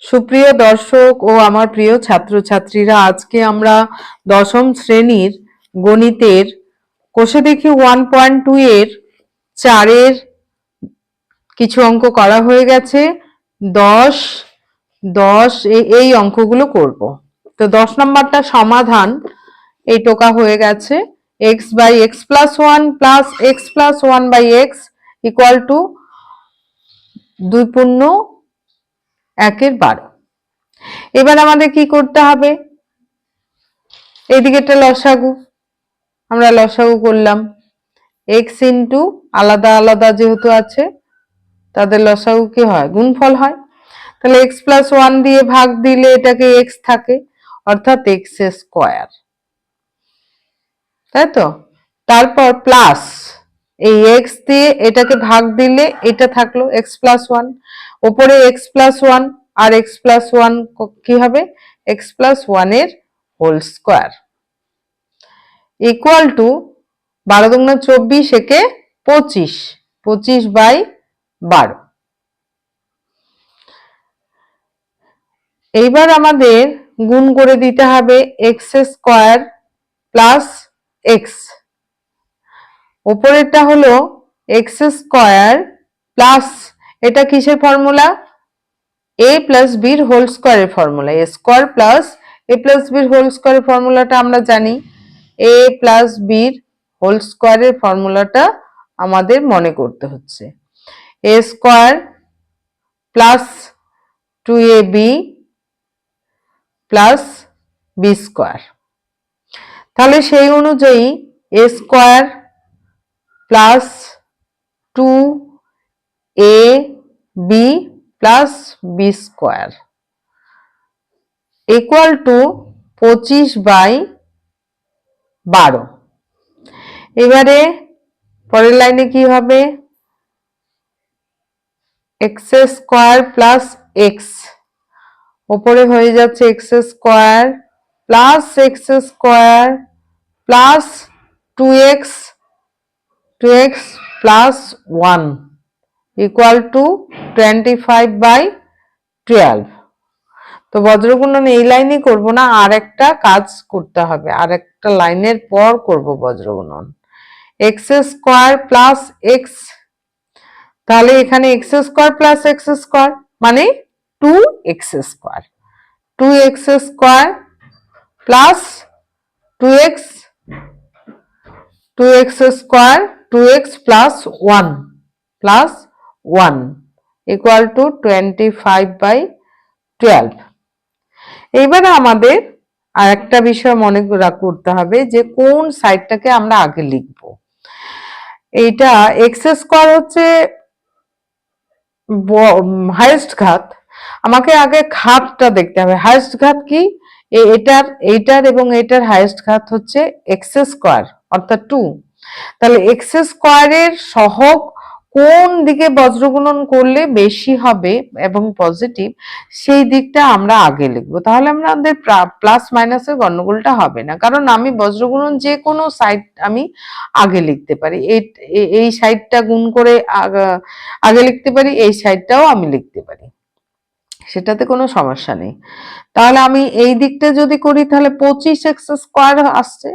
সুপ্রিয় দর্শক ও আমার প্রিয় ছাত্রছাত্রীরা, আজকে আমরা দশম শ্রেণীর গণিতের কোষে দেখি 1.2 এর 4 কিছু অঙ্ক করা হয়ে গেছে। 10 10 এই অঙ্কগুলো করব। তো 10 নম্বরটা সমাধান এই টোকা হয়ে গেছে। x by x plus one plus x plus one by x equal to 2.1/12। এবার আমাদের কি করতে হবে, এইদিকে একটা লসাগু, আমরা লসাগু করলাম। x ইন্টু আলাদা আলাদা যেহেতু আছে তাদের লসাগু কি হয়, গুণফল হয়। তাহলে x প্লাস ওয়ান দিয়ে ভাগ দিলে এটাকে x থাকে, অর্থাৎ এক্স স্কোয়ার, তাই তো। তারপর প্লাস এই x দিয়ে এটাকে ভাগ দিলে এটা থাকলো x প্লাস ওয়ান, ওপরে x প্লাস ওয়ান আর x প্লাস ওয়ান কি হবে, x প্লাস ওয়ান এর হোল স্কোয়ার ইকুয়াল টু 12 দুগুণে 24 একে 25, 25/12। এইবার আমাদের গুণ করে দিতে হবে এক্স স্কোয়ার প্লাস এক্স, উপরেরটা হলো এক্স স্কোয়ার প্লাস, এটা কিসের ফর্মুলা, এ প্লাস বির হোল স্কোয়ারের ফর্মুলা, a square plus A plus বির হোল স্কোয়ারের ফর্মুলাটা আমরা জানি। এ প্লাস বির হোল স্কোয়ারের ফর্মুলাটা আমাদের মনে করতে হচ্ছে, A square plus 2ab plus B square. তাহলে সেই অনুযায়ী A square plus 2ab plus B square equal to 25/12। এবারে পরের লাইনে কি হবে, এক্স স্কোয়ার প্লাস এক্স, ওপরে হয়ে যাচ্ছে x square plus x square plus 2x plus 1 equal to 25/12। তো বজ্রগুণন এই লাইনে করব না, আর একটা কাজ করতে হবে, আর একটা লাইনের পর করব বজ্রগুণন। এক্স স্কোয়ার প্লাস এক্স, তাহলে এখানে x square plus x square মানে 2x square, 2x square plus 2x square 2x plus 1 equal to 25/12। এইবারে আমাদের আর একটা বিষয় মনে করতে হবে যে কোন সাইডটাকে আমরা আগে লিখব। এইটা এক্স স্কোয়ার হচ্ছে হাইয়েস্ট ঘাত, আমাকে আগে ঘাতটা দেখতে হবে। হাইয়েস্ট ঘাত কি, এইটার এবং এটার হাইয়েস্ট ঘাত হচ্ছে এক্স স্কোয়ার অর্থাৎ 2। তাহলে এক্স স্কোয়ারের সহগ কোন দিকে বজ্রগুণন করলে বেশি হবে এবং পজিটিভ, সেই দিকটা আমরা আগে লিখব। তাহলে আমাদের প্লাস মাইনাসের গন্ডগোলটা হবে না, কারণ আমি বজ্রগুণন যে কোনো সাইড আমি আগে লিখতে পারি। এই সাইডটা গুণ করে আগে লিখতে পারি, এই সাইডটাও আমি লিখতে পারি, সেটাতে কোনো সমস্যা নেই। তাহলে আমি এই দিকটা যদি করি তাহলে 25x স্কোয়ার আসছে,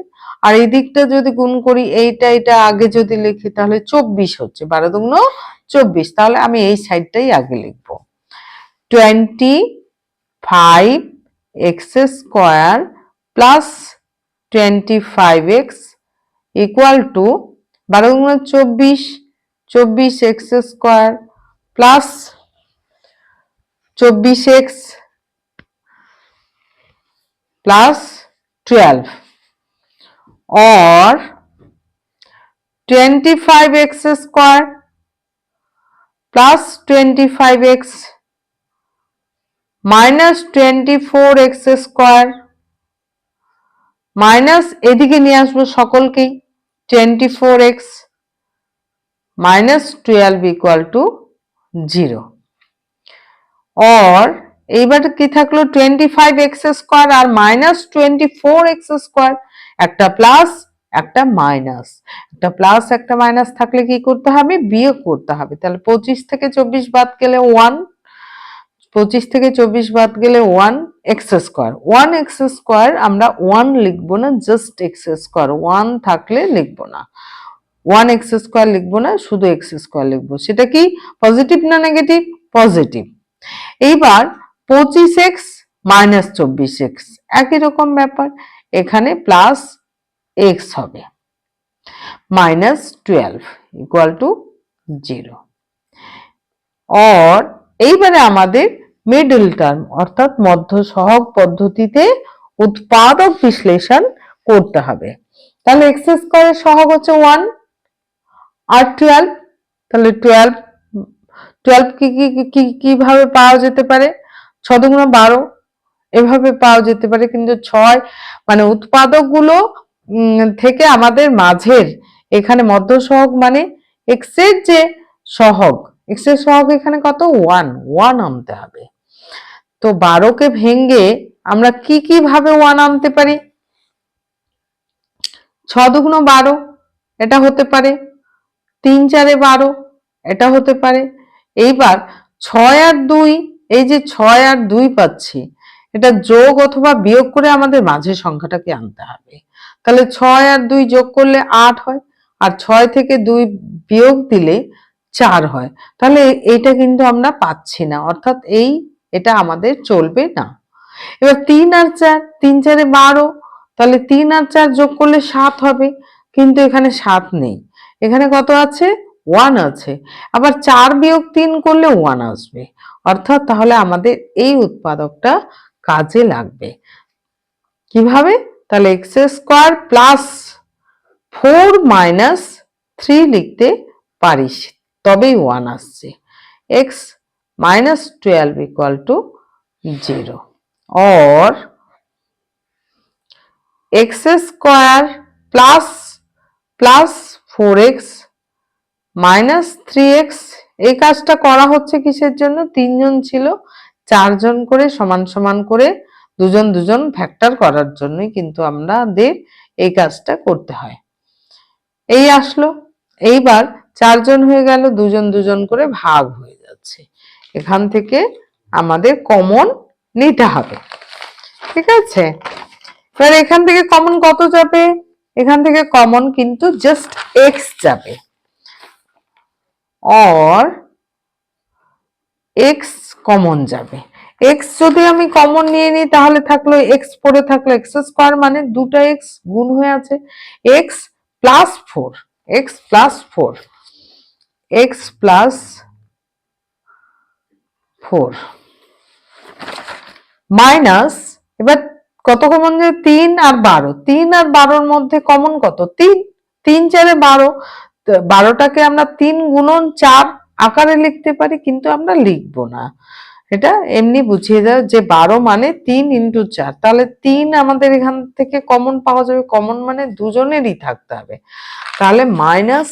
আর এই দিকটা যদি গুণ করি এটা আগে যদি লিখি তাহলে 24 হচ্ছে, 12 দুগুণ 24। তাহলে আমি এই সাইডটাই আগে লিখব, 25x square plus 25x equal to 12 দুগুণ 24, 24x square plus 24x plus 12 और 25x square plus 25x minus 24x square minus एदिके निये आसबो सकलकेई 24x माइनस 12 इक्वल टू 0 और এইবার কি থাকলো 25x স্কয়ার আর মাইনাস 24x স্কয়ার, একটা প্লাস একটা মাইনাস, একটা প্লাস একটা মাইনাস থাকলে কি করতে হবে, বিয়োগ করতে হবে। তাহলে 25 থেকে 24 বাদ গেলে 1, 25 থেকে 24 বাদ গেলে 1 এক্স স্কোয়ার। 1 এক্স স্কোয়ার আমরা 1 লিখবো না, জাস্ট এক্স স্কোয়ার। 1 থাকলে লিখবো না, 1 এক্স স্কোয়ার লিখবো না, শুধু এক্স স্কোয়ার লিখবো। সেটা কি পজিটিভ না নেগেটিভ? পজিটিভ। এইবার 25x মাইনাস 24x একই রকম ব্যাপার, এখানে প্লাস এক্স হবে, মাইনাস 12 ইকুয়াল টু 0। অর এইবারে আমাদের মিডল টার্ম অর্থাৎ মধ্য সহগ পদ্ধতিতে উৎপাদক বিশ্লেষণ করতে হবে। তাহলে এক্স স্কোয়ারের সহগ হচ্ছে 1 আর 12, তাহলে 12 কিভাবে পাওয়া যেতে পারে? 6 দুগুণ 12 এভাবে পাওয়া যেতে পারে, কিন্তু 6 মানে উৎপাদক গুলো থেকে আমাদের মাঝের এখানে মধ্য সহগ মানে এক্স এর যে সহগ, এক্স এর সহগ এখানে কত? 1 আনতে হবে। তো 12 কে ভেঙে আমরা কি ভাবে 1 আনতে পারি? 6 দুগুণ 12 এটা হতে পারে, 3 4 12 এটা হতে পারে। এইবার 6 আর 2, এই যে 6 আর 2 পাচ্ছি, এটা যোগ অথবা বিয়োগ করে আমাদের মাঝের সংখ্যাটাকে আনতে হবে। তাহলে 6 আর 2 যোগ করলে 8 হয়, আর 6 থেকে 2 বিয়োগ দিলে 4 হয়। তাহলে এইটা কিন্তু আমরা পাচ্ছি না, অর্থাৎ এটা আমাদের চলবে না। এবার 3 আর 4, 3 4 12, তাহলে 3 আর 4 যোগ করলে 7 হবে, কিন্তু এখানে 7 নেই, এখানে কত আছে? 1 আছে। আবার 4 বিয়োগ 3 করলে 1 আসবে, অর্থাৎ তাহলে আমাদের এই উৎপাদকটা কাজে লাগবে। কিভাবে? তাহলে এক্স স্কোয়ার প্লাস 4 মাইনাস 3 লিখতে পারিস, তবেই 1 আসছে। X minus 12 equal to 0, or x square plus 4x minus 3x। এই কাজটা করা হচ্ছে কিসের জন্য? 3 জন ছিল, 4 জন করে সমান সমান করে দুজন দুজন ফ্যাক্টর করার জন্যই কিন্তু আমাদের এই কাজটা করতে হয়। এই আসলো, এইবার 4 জন হয়ে গেল, দুজন দুজন করে ভাগ হয়ে যাচ্ছে, এখান থেকে আমাদের কমন নিতে হবে। ঠিক আছে, এবার এখান থেকে কমন কত যাবে? এখান থেকে কমন কিন্তু জাস্ট এক্স যাবে, অর এক্স কমন যাবে। এক্স যদি আমি কমন নিয়ে নিই তাহলে থাকলো এক্স, পরে থাকলো এক্স স্কোয়ার, মানে দুটো এক্স গুণ হয়ে আছে, x plus 4, x plus 4, x plus 4 minus, এবার কত কমন যায়? 3 আর 12, 3 আর 12-র মধ্যে কমন কত? 3, 3 4 12, 12টাকে আমরা 3 গুণন 4 আকারে লিখতে পারি, কিন্তু আমরা লিখবো না, এটা এমনি বুঝিয়ে দাও যে 12 মানে 3 ইন্টু 4। তাহলে 3 আমাদের এখান থেকে কমন পাওয়া যাবে, কমন মানে দুজনেরই থাকতে হবে, তাহলে মাইনাস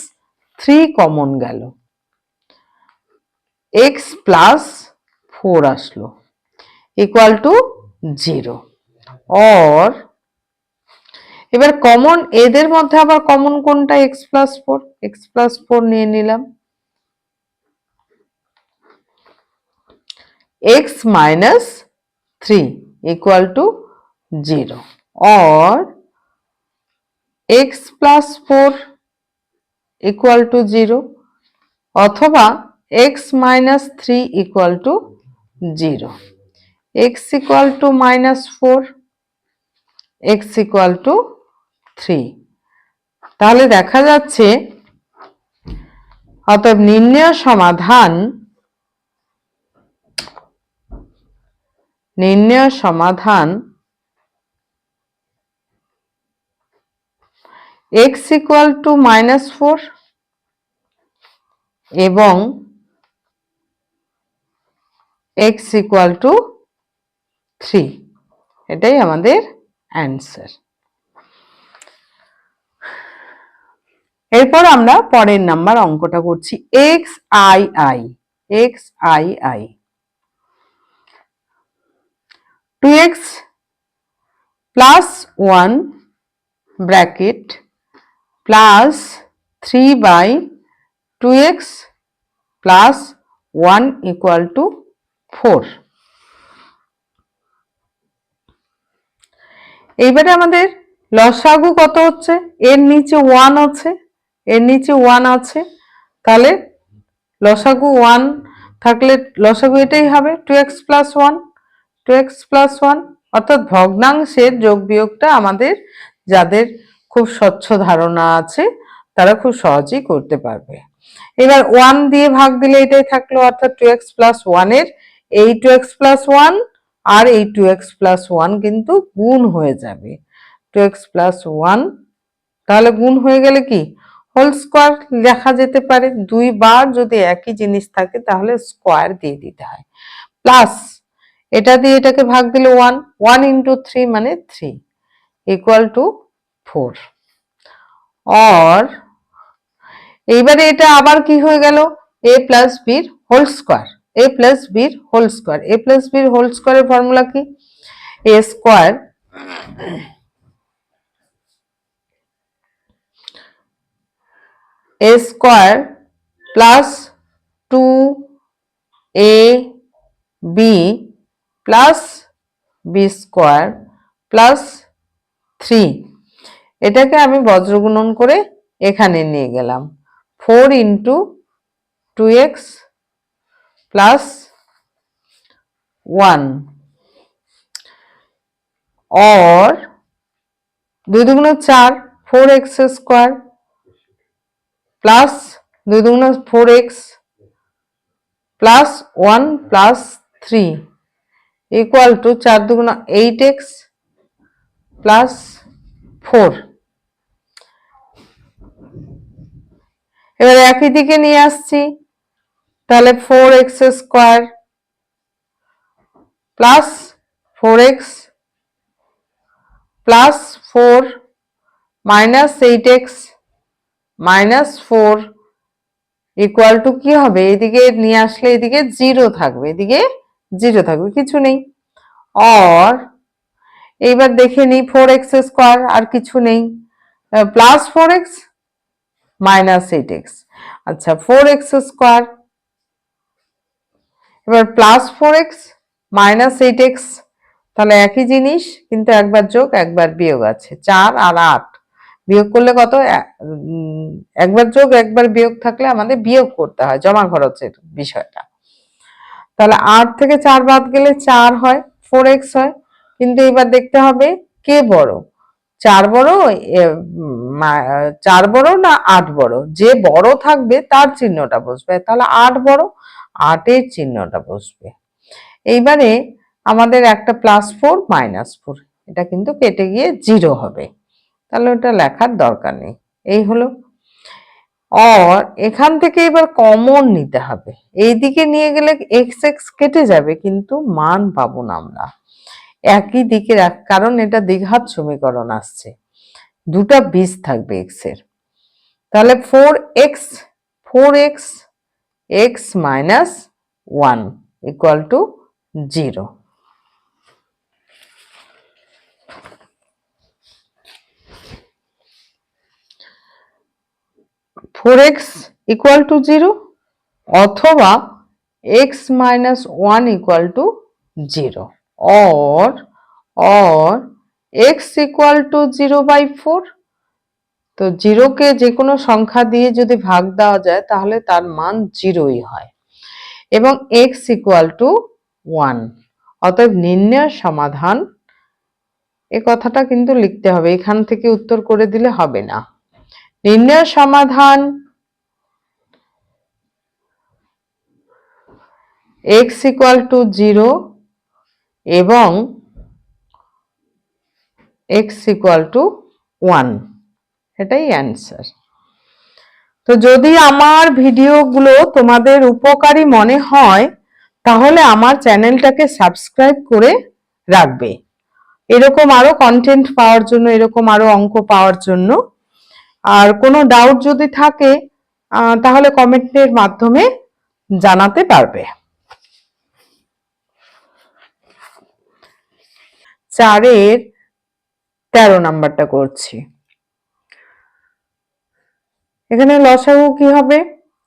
3 কমন গেল, এক্স প্লাস 4 আসলো ইকুয়াল টু 0। অর এবার কমন এদের মধ্যে আবার কমন কোনটা? এক্স প্লাস 4, এক্স প্লাস 4 নিয়ে নিলাম, x minus 3 equal to 0, or x plus 4 equal to 0, অথবা x minus 3 equal to 0, x equal two minus 4, x equal two 3। তাহলে দেখা যাচ্ছে অতএব নির্ণয় সমাধান এক্স ইকুয়াল টু মাইনাস 4 এবং এক্স ইকুয়াল টু 3, এটাই আমাদের অ্যান্সার। এরপর আমরা পরের নাম্বার অঙ্কটা করছি, x I I 2x plus 1 bracket plus 3/2x plus 1 equal to 4। এইবারে আমাদের লসাগু কত হচ্ছে, এর নিচে 1 আছে, এর নিচে 1 আছে, তাহলে লসাগু 1 থাকলে লসাগু এটাই হবে 2x প্লাস 1, 2x প্লাস 1, অর্থাৎ ভগ্নাংশের যোগ বিয়োগটা আমাদের যাদের খুব স্বচ্ছ ধারণা আছে তারা খুব সহজেই করতে পারবে। এবার 1 দিয়ে ভাগ দিলে এটাই থাকলো, অর্থাৎ 2x প্লাস 1 এর এই 2x প্লাস 1 আর এই 2x প্লাস 1 কিন্তু গুণ হয়ে যাবে, 2x প্লাস 1 তাহলে গুণ হয়ে গেলে কি হোল স্কোয়ার লেখা যেতে পারে, দুইবার যদি একই জিনিস থাকে তাহলে স্কোয়ার দিয়ে দিতে হয়, প্লাস এটা দিয়ে এটাকে ভাগ দিলে 1, 1 ইন্টু 3 মানে 3 ইকুয়াল টু 4। অর এইবারে এটা আবার কি হয়ে গেল, a প্লাস বির হোল স্কোয়ার, a প্লাস বির হোল স্কোয়ার, a প্লাস বির হোল স্কোয়ারের ফর্মুলা কি, a square a square plus 2ab plus b square plus 3, এটাকে আমি বজ্রগুণন করে এখানে নিয়ে গেলাম, 4 ইন্টু 2x প্লাস 1 और 2 দুগুণ 4, 4x স্কোয়ার প্লাস 2 দুগুণ 4x plus 1 plus 3 equal two 4 দুগুণ 8x প্লাস 4। এবার একই দিকে নিয়ে আসছি, তাহলে 4x square plus 4x plus 4 minus 8x minus 4 equal two কি হবে, এদিকে নিয়ে আসলে এদিকে 0 থাকবে, এদিকে 0 থাকবে, কিছু নেই। আর এইবার দেখে নিই 4x স্কোয়ার আর কিছু নেই, প্লাস 4x মাইনাস 8x, আচ্ছা 4x স্কোয়ার, এবার প্লাস 4x মাইনাস 8x, তাহলে একই জিনিস কিন্তু একবার যোগ একবার বিয়োগ আছে, 4 আর 8 বিয়োগ করলে কত, একবার যোগ একবার বিয়োগ থাকলে আমাদের বিয়োগ করতে হয়, জমা খরচের বিষয়টা, তাহলে 8 থেকে 4 বাদ গেলে 4 হয়, 4x হয়, কিন্তু এবার দেখতে হবে কে বড়, 4 বড় 4 বড় না 8 বড়, যে বড় থাকবে তার চিহ্নটা বসবে, তাহলে 8 বড়, 8 এর চিহ্নটা বসবে। এইবারে আমাদের একটা প্লাস 4 মাইনাস 4 এটা কিন্তু কেটে গিয়ে 0 হবে, তাহলে ওটা লেখার দরকার নেই, এই হলো। আর এখান থেকে এবার কমন নিতে হবে, এইদিকে নিয়ে গেলে এক্স এক্স কেটে যাবে কিন্তু মান পাবো না আমরা, একই দিকে কারণ এটা দ্বিঘাত সমীকরণ আসছে, দুটা বীজ থাকবে এক্স এর, তাহলে 4x 4x x minus 1 equal to 0। Four x equal to 0 অথবা x minus 1 equal to 0 or x equal to 0/4, তো 0 কে যে কোনো সংখ্যা দিয়ে যদি ভাগ দেওয়া যায় তাহলে তার মান 0ই হয়, এবং x ইকুয়াল টু 1, অতএব নির্ণয় সমাধান, এ কথাটা কিন্তু লিখতে হবে, এখান থেকে উত্তর করে দিলে হবে না, নির্ণয় সমাধান x ইকুয়াল টু 0 এবং x ইকুয়াল টু 1, এটাই অ্যান্সার। তো যদি আমার ভিডিওগুলো তোমাদের উপকারী মনে হয় তাহলে আমার চ্যানেলটাকে সাবস্ক্রাইব করে রাখবে, এরকম আরো কন্টেন্ট পাওয়ার জন্য, এরকম আরো অঙ্ক পাওয়ার জন্য। আর কোনো ডাউট যদি থাকে তাহলে কমেন্টের মাধ্যমে জানাতে পারবে। 4-এর 13 নাম্বারটা করছি, এখানে লসাগু কি হবে,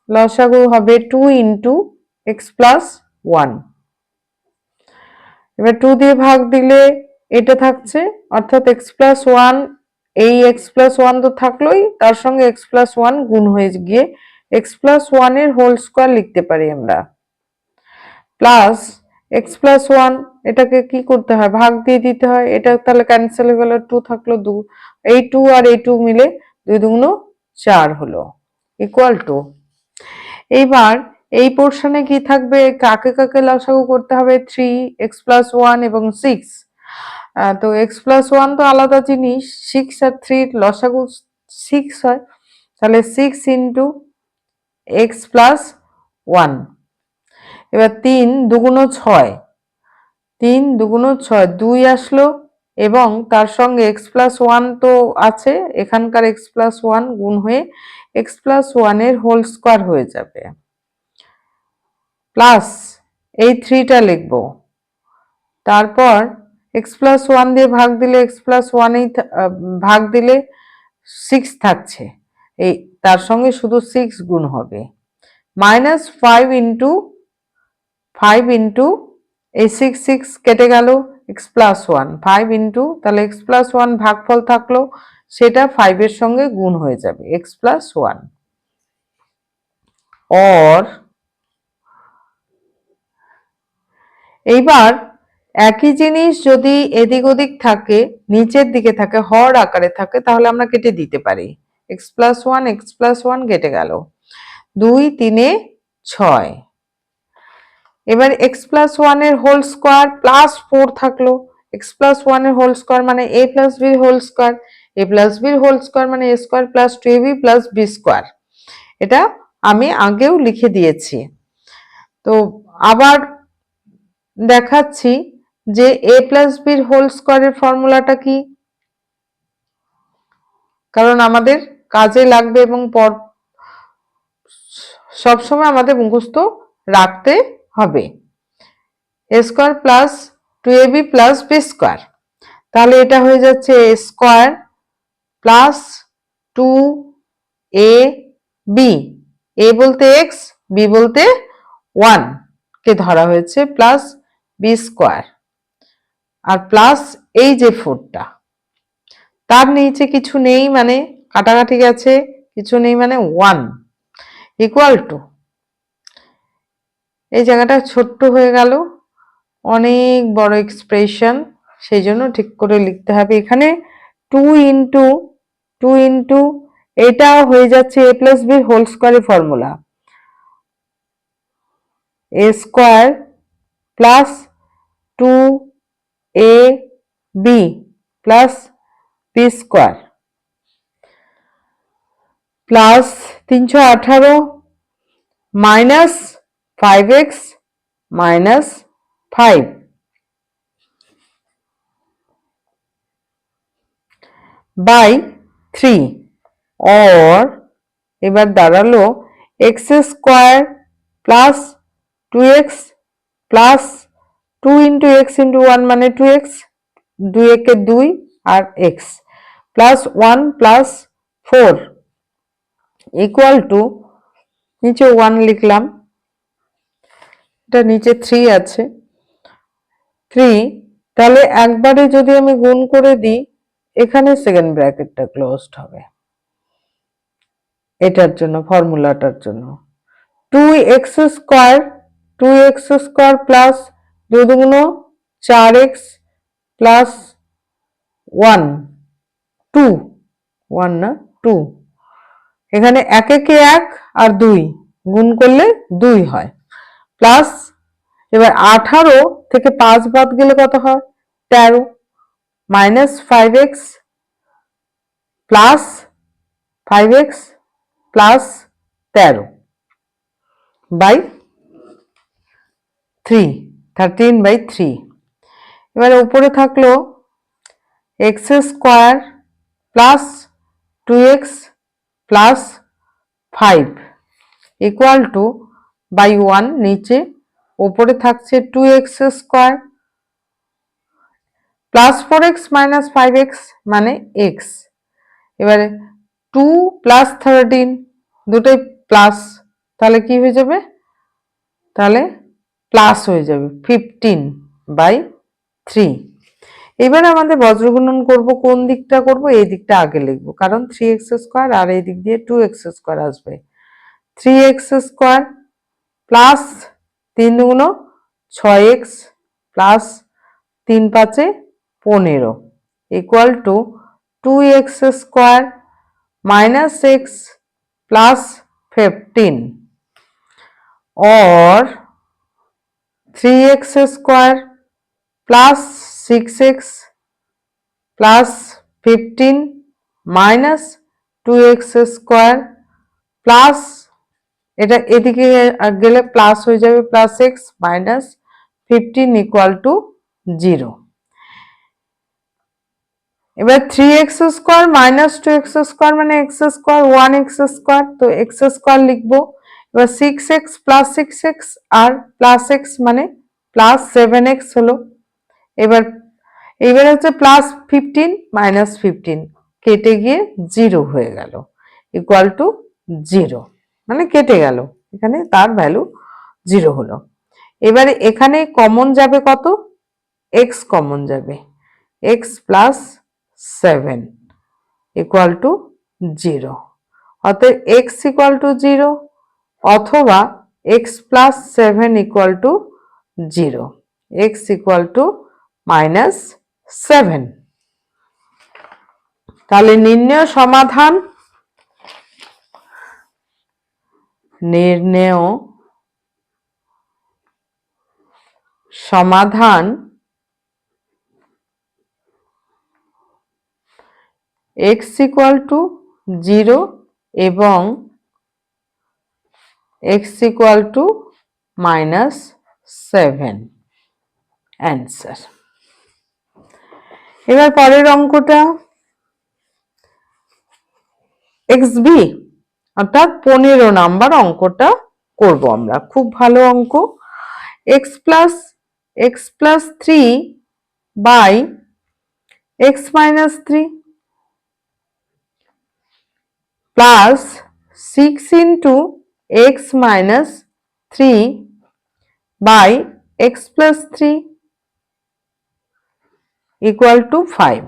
লসাগু হবে 2 ইন্টু x প্লাস 1, এবার 2 দিয়ে ভাগ দিলে এটা থাকছে, অর্থাৎ এক্স প্লাস ওয়ান, এই এক্স প্লাস ওয়ান তো থাকলোই, তার সঙ্গে এক্স প্লাস ওয়ান গুণ হয়ে গিয়ে এক্স প্লাস ওয়ানের হোল স্কোয়ার লিখতে পারি আমরা, প্লাস এক্স প্লাস ওয়ান, এটাকে কি করতে হয়, ভাগ দিয়ে দিতে হয়, এটা তাহলে ক্যান্সেল হয়ে গেল, টু থাকলো, এই টু আর এই টু মিলে 2 দুগুণ 4 হলো, ইকুয়াল টু। এইবার এই পোর্শনে কি থাকবে, কাকে কাকে লসাগু করতে হবে, 3 এক্স প্লাস ওয়ান এবং 6। তো এক্স প্লাস ওয়ান তো আলাদা জিনিস, 6 আর 3 লসাগু 6 হয়, তাহলে 6 ইন্টু এক্স প্লাস ওয়ান। এবার 3 দুগুণ 6, 3 দুগুণ 6, 2 আসলো, এবং তার সঙ্গে এক্স প্লাস ওয়ান তো আছে, এখানকার এক্স প্লাস ওয়ান গুণ হয়ে এক্স প্লাস ওয়ানের হোল স্কোয়ার হয়ে যাবে, প্লাস এই 3টা লিখবো, তারপর এক্স প্লাস ওয়ান দিয়ে ভাগ দিলে এক্স প্লাস ওয়ানেই ভাগ দিলে 6 থাকছে, এই তার সঙ্গে শুধু 6 গুণ হবে, মাইনাস 5 ইন্টু এই 6 কেটে গেল, এক্স প্লাস ওয়ান 5 ইন্টু, তাহলে এক্স প্লাস ওয়ান ভাগফল থাকলো, সেটা 5 এর সঙ্গে গুণ হয়ে যাবে, এক্স প্লাস ওয়ান। অর এইবার একই জিনিস যদি এদিক ওদিক থাকে, নিচের দিকে থাকে, হর আকারে থাকে, তাহলে আমরা কেটে দিতে পারি, এক্স প্লাস ওয়ান কেটে গেল, 2 3 6। এবার এক্স প্লাস ওয়ানের হোল স্কোয়ার প্লাস 4 থাকলো, এক্স প্লাস ওয়ানের হোল স্কোয়ার মানে এ প্লাস বির হোল স্কোয়ার, এ প্লাস বির হোল স্কোয়ার মানে A square plus 2ab plus B square, এটা আমি আগেও লিখে দিয়েছি। তো আবার দেখাচ্ছি যে এ প্লাস বির হোল স্কোয়ারের ফর্মুলাটা কি, কারণ আমাদের কাজে লাগবে এবং সবসময় আমাদের মুখস্থ রাখতে হবে, A square plus 2ab plus B square, তাহলে এটা হয়ে যাচ্ছে এ স্কোয়ার প্লাস 2ab, এ বলতে এক্স, বি বলতে 1 কে ধরা হয়েছে, প্লাস বি স্কোয়ার, আর প্লাস এই যে 4টা, তার নিচে কিছু নেই মানে কাটাকাটি গেছে, কিছু নেই মানে 1, ইকুয়াল টু, এই জায়গাটা ছোট্ট হয়ে গেল, অনেক বড় এক্সপ্রেশন, সেই জন্য ঠিক করে লিখতে হবে, এখানে 2 ইন্টু এটা হয়ে যাচ্ছে এ প্লাস বির হোল স্কোয়ারের ফর্মুলা, a square plus 2ab plus B square plus 318 minus 5x minus 5 by 3, or এবার দাঁড়ালো x square plus 2x plus 2 into x into 1 মানে 2x, 2 একে 2 আর x plus 1 plus 4 equal to, নিচে 1 লিখলাম, এটা নিচে 3 আছে, 3, তাহলে একবারে যদি আমি গুণ করে দিই, এখানে সেকেন্ড ব্র্যাকেটটা ক্লোজড হবে, এটার জন্য ফর্মুলাটার জন্য 2x square, 2x square plus 2 দুগুণ 4x প্লাস 1, 2, 1 না 2, এখানে 1 একে 1 আর 2 গুণ করলে 2 হয়, প্লাস এবার 18 থেকে 5 বাদ গেলে কত হয়, 13, minus 5x plus 5x plus 13 by 3, 13/3। এবারে উপরে থাকলো x square plus 2x plus 5 equal to by 1, নিচে উপরে থাকছে 2x square plus 4x minus 5x মানে x, এবারে 2 প্লাস 13 দুটোই প্লাস, তাহলে কি হয়ে যাবে, তাহলে প্লাস হয়ে যাবে 15/3। এবার আমাদের বজ্রগুণন করব, কোন দিকটা করব, এই দিকটা আগে লিখবো, কারণ 3x² আর এই দিক দিয়ে 2x² আসবে। 3x² প্লাস 3 দুগুণ 6x প্লাস 3 পাঁচে 15 equal to 2x² minus x plus 15 or 3x² plus 6x plus 15 minus 2x² plus এটা এদিকে গেলে প্লাস হয়ে যাবে plus x minus 15 equal to 0। এবার 3x² মাইনাস 2x² মানে x² 1x², তো x² লিখবো। এবার 6x প্লাস 6x আর প্লাস x মানে প্লাস 7x হলো। এবার হচ্ছে প্লাস 15 মাইনাস 15 কেটে গিয়ে 0 হয়ে গেল ইকুয়াল টু 0, মানে কেটে গেল, এখানে তার ভ্যালু 0 হলো। এবারে এখানে কমন যাবে কত, x কমন যাবে, x প্লাস 7 ইকুয়াল টু 0, অতএব x ইকুয়াল টু 0 অথবা x plus 7 equal to 0, x equal to minus 7। তাহলে নির্ণেয় সমাধান, নির্ণেয় সমাধান x ইকুয়াল টু 0 এবং x equal to minus 7 answer. এবার পরের অঙ্কটা xb অর্থাৎ 15 নাম্বার অঙ্কটা করব আমরা, খুব ভালো অঙ্ক। x plus 3 by x minus 3 plus 6 into x minus 3 by x plus 3 equal to 5,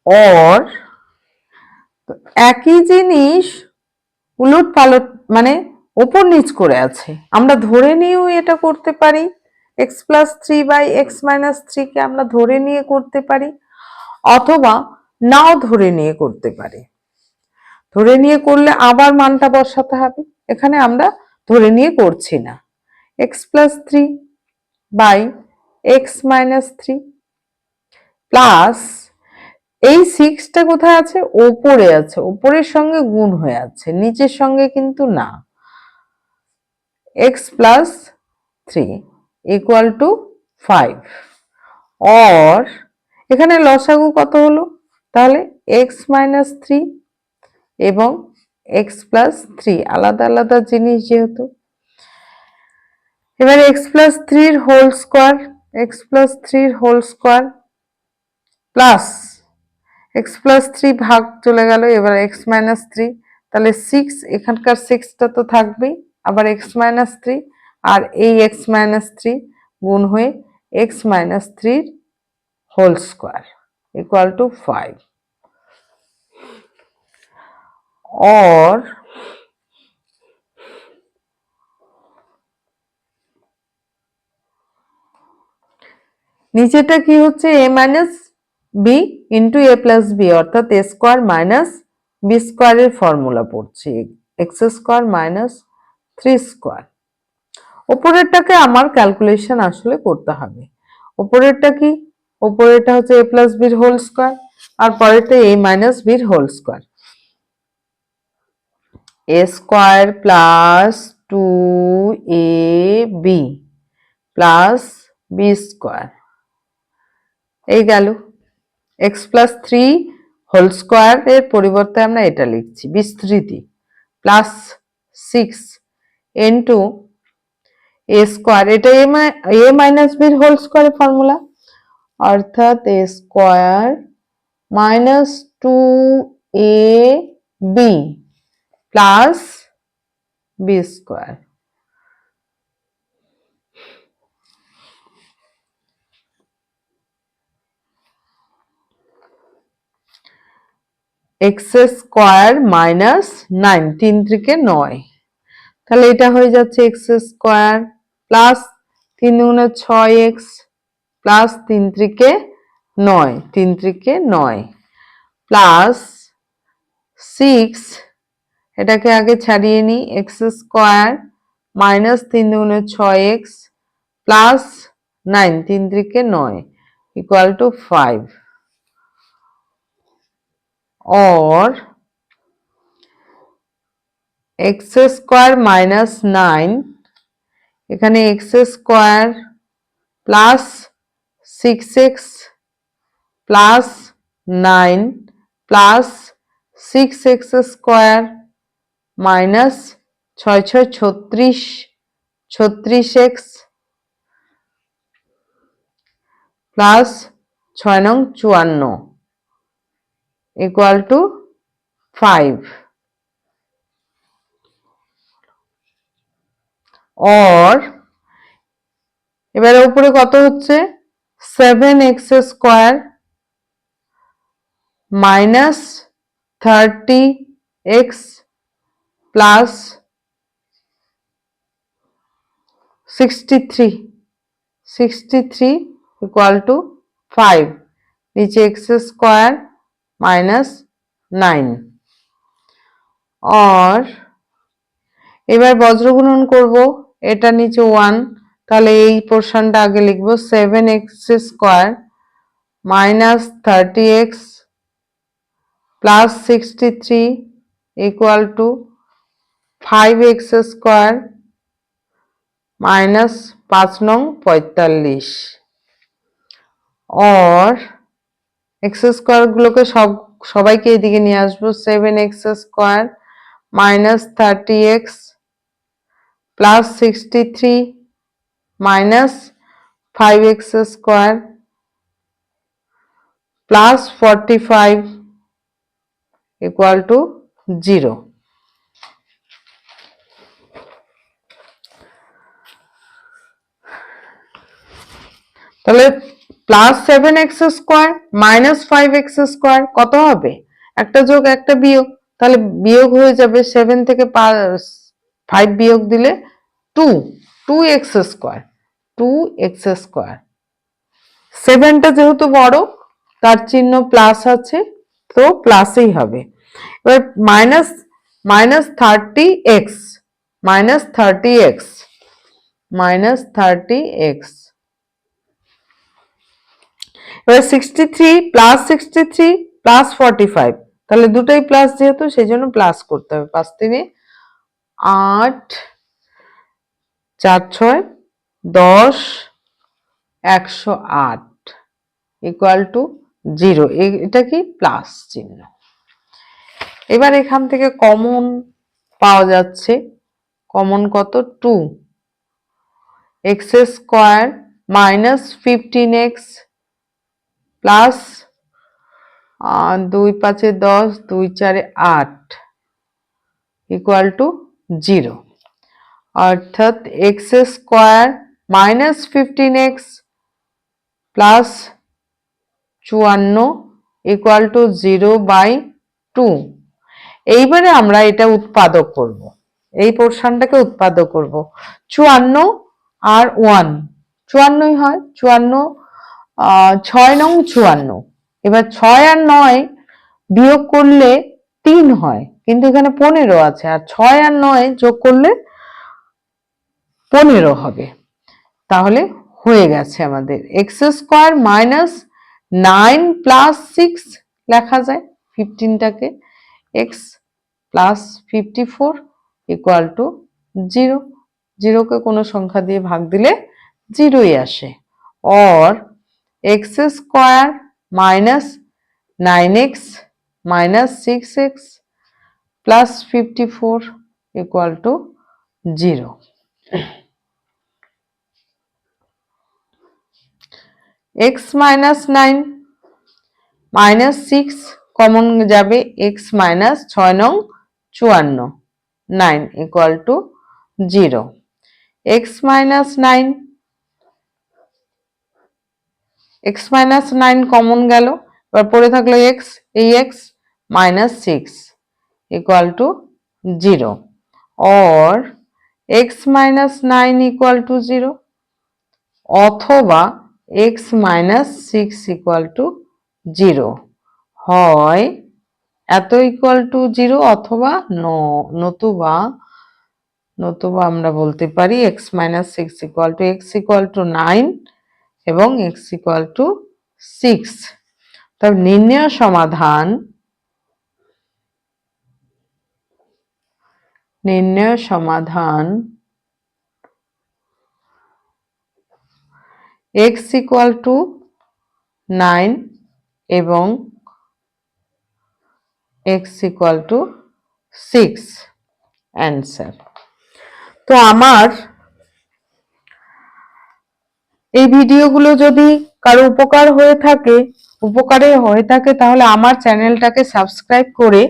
or একই জিনিস উলট পালট মানে ওপর নিচ করে আছে, আমরা ধরে নিয়েও এটা করতে পারি। x plus 3 by x minus 3 কে আমরা ধরে নিয়ে করতে পারি অথবা নাও ধরে নিয়ে করতে পারি। ধরে নিয়ে করলে আবার মানটা বসাতে হবে, এখানে আমরা ধরে নিয়ে করছি না। x plus 3 by x minus 3 plus এই 6টা কোথায় আছে, ওপরে আছে, ওপরের সঙ্গে গুণ হয়ে আছে, নিচের সঙ্গে কিন্তু না। x plus 3 equal to 5, or এখানে লসাগু কত হলো, তাহলে x মাইনাস 3 এবং x প্লাস 3 আলাদা আলাদা জিনিস যেহেতু। এবার x plus 3 whole square, x plus 3 whole square plus x plus 3 ভাগ চলে গেল, এবার x মাইনাস 3, তাহলে 6 এখানকার 6টা তো থাকবেই, আবার x মাইনাস 3 আর এই x মাইনাস 3 গুণ হয়ে x minus 3 whole square equal to 5, or নিচেটা কি হচ্ছে, a minus B into A plus B, অর্থাৎ এ স্কোয়ার মাইনাস বি স্কোয়ারের ফর্মুলা পড়ছি, এক্স স্কোয়ার মাইনাস 3 স্কোয়ার। ওপরেরটাকে আমার ক্যালকুলেশন আসলে করতে হবে। ওপরেরটা কি, ওপরেরটা হচ্ছে এ প্লাস বির হোল স্কোয়ার আর পরেরটা এ মাইনাস বির whole square, A square plus 2ab plus B square, এই গেল। x প্লাস 3 হোল স্কোয়ার এর পরিবর্তে আমরা এটা লিখছি বিস্তৃতি, প্লাস 6 ইন্টু এ স্কোয়ার, এটা এ মাইনাস বির হোল স্কোয়ারের ফর্মুলা, অর্থাৎ A square minus 2ab plus B square. X square minus 9, 3 3 9, তাহলে এটা হয়ে যাচ্ছে এক্স স্কোয়ার প্লাস 3 গুণে 6x প্লাস 3 3 9, 3 3 9 প্লাস 6, এটাকে আগে ছাড়িয়ে নিই, এক্স স্কোয়ার মাইনাস 3 গুণে 6x প্লাস 9, 3 3 9 ইকুয়াল টু 5, और एक्स स्क्वायर माइनस 9, এখানে x square plus 6x plus 9 plus 6x square minus 6 6 36, 36x plus 6 9 54 equal to 5, or এবারে উপরে কত হচ্ছে 7x square minus 30x plus 63 equal to 5, नीचे x square minus 9, और এবার বজ্রগুণন করব, এটা নিচে 1, তাহলে এই পোরশনটা আগে লিখব 7x square minus 30x plus 63 equal to 5x square minus 5 नौ 45, और एक्स स्क्वायर गुलोके सबाइके एदिके निये आसबो 7x square minus 30x plus 63 minus 5x square plus 45 equal to 0, তাহলে plus 7x square minus 5x square কত হবে, একটা যোগ একটা বিয়োগ, তাহলে বিয়োগ হয়ে যাবে 7 থেকে 5 বিয়োগ দিলে 2, 2x স্কয়ার, 2x স্কয়ার, 7টা যেহেতু বড় তার চিহ্ন প্লাস আছে তো প্লাসই হবে। এবার minus 30x minus 30x minus 30x, এবার 63 প্লাস 63 প্লাস 45, তাহলে দুটোই প্লাস যেহেতু সেই জন্য প্লাস করতে হবে, 5 3 8 4 6 10 108 ইকুয়াল টু 0, এটা কি প্লাস চিহ্ন। এবার এখান থেকে কমন পাওয়া যাচ্ছে, কমন কত 2, x square minus 15x plus 2 5 10 2 4 8 equal to 0, অর্থাৎ x square minus 15x plus 54 equal two 0/2। এইবারে আমরা এটা উৎপাদক করব, এই পোরশনটাকে উৎপাদক করব, 54 আর 1 54ই হয়, 54 6 নং 54, এবার 6 আর 9 বিয়োগ করলে 3 হয়, কিন্তু এখানে 15 আছে, আর 6 আর 9 যোগ করলে 15 হবে, তাহলে হয়ে গেছে আমাদের x স্কয়ার মাইনাস 9 প্লাস 6 লেখা যায় 15টাকে x প্লাস 54 ইকুয়াল টু 0, 0 কে কোনো সংখ্যা দিয়ে ভাগ দিলে 0ই আসে, or x square minus 9x minus 6x plus 54 equal to 0। x minus 9 minus 6 common जाबे, x माइनस 6 नং 54 9 equal to 0, x minus 9 common गेल, এবার পড়ে থাকলো x, এই x minus 6 equal to 0 or x minus 9 equal to 0 অথবা x minus 6 equal to 0 হয় এত ইকুয়াল টু 0 অথবা নতুবা আমরা বলতে পারি x minus 6 equal to x equal to 9 এবং x equal to 6 তবে নির্ণয় সমাধান x equal to 9 এবং x equal to 6 অ্যান্সার। তো আমার এই ভিডিওগুলো যদি কারো উপকারে হয়ে থাকে তাহলে আমার চ্যানেলটাকে সাবস্ক্রাইব করে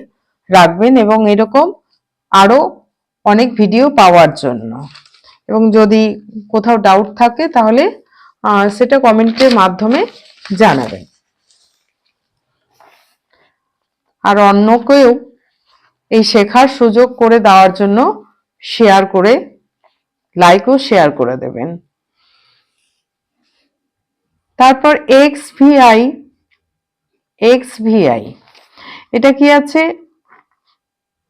রাখবেন এবং এরকম আরো অনেক ভিডিও পাওয়ার জন্য এবং যদি কোথাও ডাউট থাকে তাহলে সেটা কমেন্টের মাধ্যমে জানাবেন আর অন্যকেও এই শেখার সুযোগ করে দেওয়ার জন্য লাইক ও শেয়ার করে দেবেন। তারপর xvi এটা কি আছে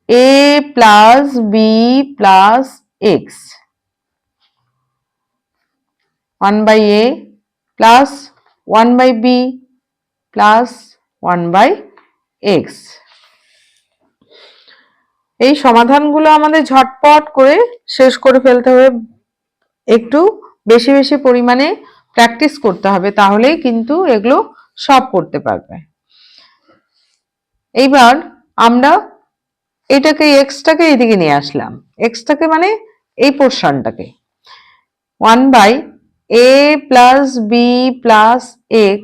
a plus b plus x 1 by a plus 1 by b plus 1 by x এই সমাধানগুলো আমাদের ঝটপট করে শেষ করে ফেলতে হবে একটু বেশি বেশি পরিমাণে প্র্যাকটিস করতে হবে তাহলেই কিন্তু এগুলো সব করতে পারবে। এইবার আমরা এক্সটাকে এইদিকে নিয়ে আসলাম এক্সটাকে মানে এই পোর্শনটাকে 1 by a plus b plus x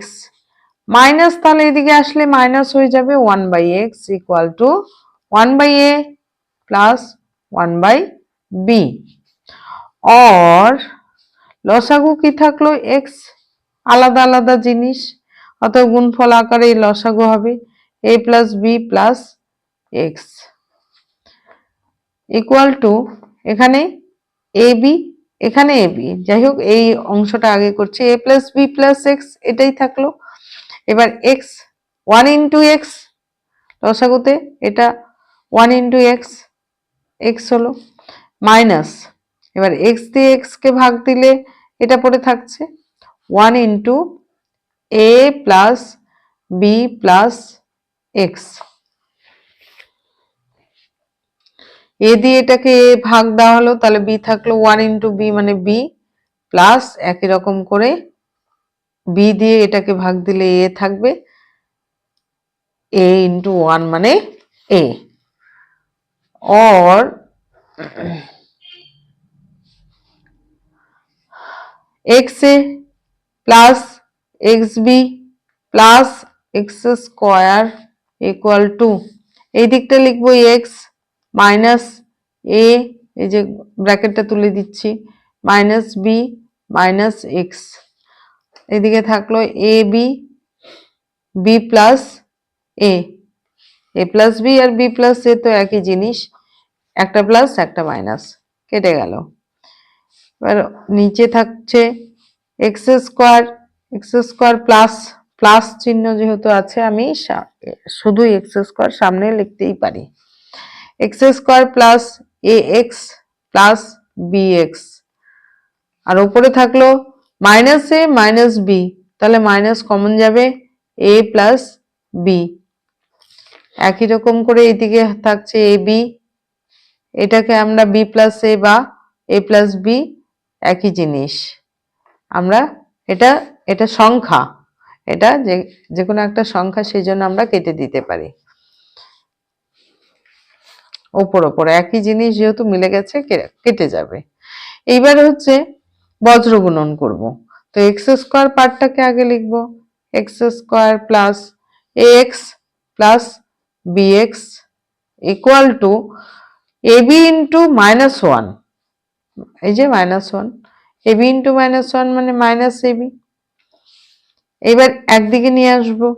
minus তাহলে এদিকে আসলে মাইনাস হয়ে যাবে 1 by x equal to 1 by a plus 1 by b or লসাগু কি থাকলো x আলাদা আলাদা জিনিস অতএব গুণফল আকারে এই লসাগু হবে a plus b plus x equal to এখানে ab এখানে ab যাই হোক এই অংশটা আগে করছি a plus b plus x এটাই থাকলো এবার x 1 into x লসাগুতে এটা 1 into x x হলো মাইনাস এবার x দিয়ে x কে ভাগ দিলে এটা পড়ে থাকছে 1 into a plus b plus x a দিয়ে এটাকে a ভাগ দেওয়া হলো তাহলে b থাকলো 1 into b মানে b প্লাস একই রকম করে b দিয়ে এটাকে ভাগ দিলে a থাকবে a into 1 মানে a or xa plus xb plus x square equal to এই দিকটা লিখবো x মাইনাস a এই যে ব্র্যাকেটটা তুলে দিচ্ছি মাইনাস b মাইনাস x এদিকে থাকলো ab b plus a plus b আর b প্লাস a তো একই জিনিস একটা প্লাস একটা মাইনাস কেটে গেল এবার নিচে থাকছে এক্স স্কোয়ার প্লাস প্লাস চিহ্ন যেহেতু আছে আমি শুধু এক্স স্কোয়ার সামনে লিখতেই পারি x square plus a x plus b x আর উপরে থাকলো মাইনাস এ মাইনাস বি তাহলে মাইনাস কমন যাবে এ প্লাস বি একই রকম করে এইদিকে থাকছে এ বি এটাকে আমরা বি প্লাস এ বা এ প্লাস বি একই জিনিস আমরা এটা সংখ্যা এটা যে কোনো একটা সংখ্যা সেই জন্য আমরা কেটে দিতে পারি ওপর একই জিনিস যেহেতু মিলে গেছে কেটে যাবে এইবার হচ্ছে বজ্র গুণন করব তো এক্স স্কোয়ার পার্টটাকে আগে লিখব x square plus a x plus b x equal to ab into minus one এই যে minus one ab into minus one মানে মাইনাস ab এবার একদিকে নিয়ে আসবো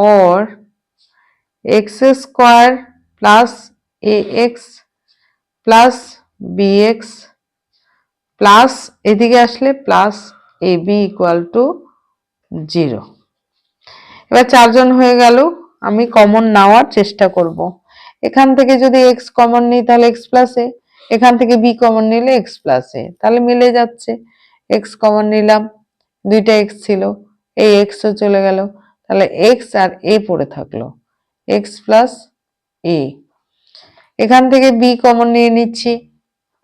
or x square plus a x plus b x plus এদিকে আসলে plus a b equal to 0। এবার 4 জন হয়ে গেল, আমি কমন নেওয়ার চেষ্টা করব। এখান থেকে যদি এক্স কমন নিই তাহলে এক্স প্লাস এ, এখান থেকে বি কমন নিলে এক্স প্লাস এ, তাহলে মিলে যাচ্ছে। এক্স কমন নিলাম, দুইটা এক্স ছিল, এই এক্সও চলে গেল, তাহলে এক্স আর এ পড়ে থাকলো, এক্স প্লাস এ। এখান থেকে বি কমন নিয়ে নিচ্ছি,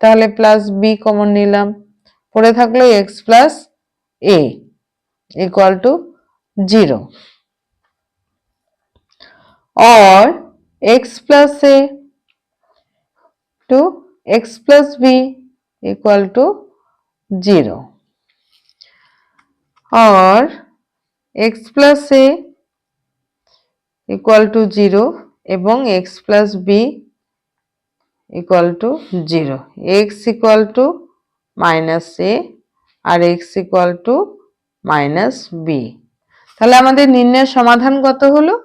তাহলে প্লাস বি কমন নিলাম, পড়ে থাকলো X plus A equal to 0। or x plus a to x plus b equal to 0, or x plus a equal to 0 এবং x plus b equal to 0, x equal to minus a R x equal to minus b। তাহলে আমাদের নির্ণয়ের সমাধান কত হলো?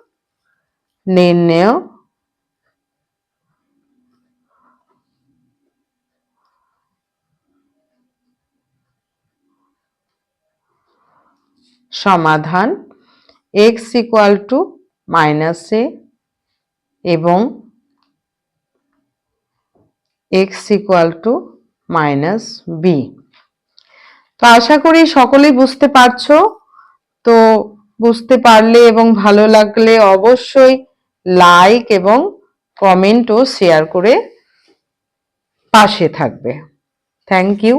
নির্ণয় সমাধান x equal to minus a এবং x equal to minus b। তো আশা করি সকলেই বুঝতে পারছো। তো বুঝতে পারলে এবং ভালো লাগলে অবশ্যই লাইক এবং কমেন্ট ও শেয়ার করে পাশে থাকবে। Thank you.